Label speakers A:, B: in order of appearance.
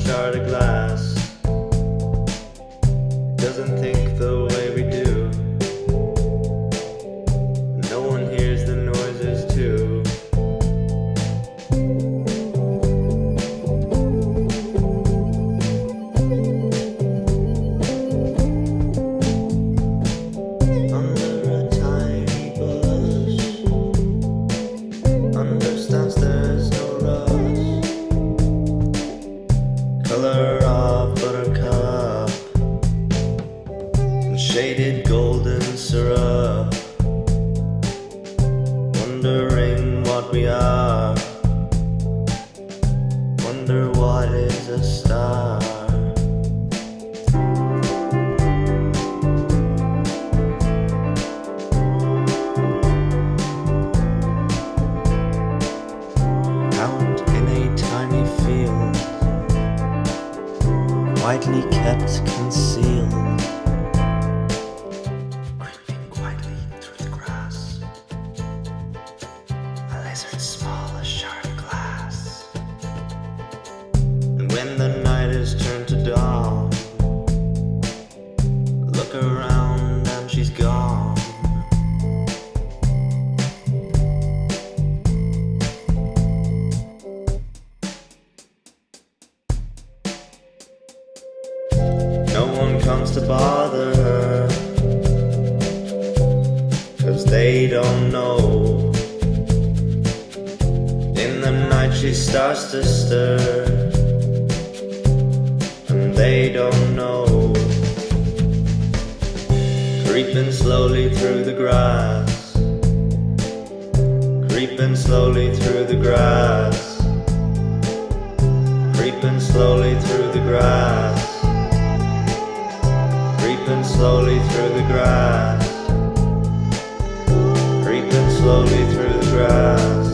A: shard of glass. Doesn't think the way we do. No one hears the noises too. Under a tiny bush, understands there's no rush. Color of buttercup and shaded golden syrup. Wondering what we are. Wonder what is a star. Out in a tiny field, quietly kept concealed, creeping quietly through the grass, a lizard small as shard of glass. And when the night is turned to dawn, look around and she's gone. No one comes to bother her, 'cause they don't know. In the night she starts to stir, and they don't know. Creeping slowly through the grass, creeping slowly through the grass, creeping slowly through the grass, creeping slowly through the grass, creeping slowly through the grass.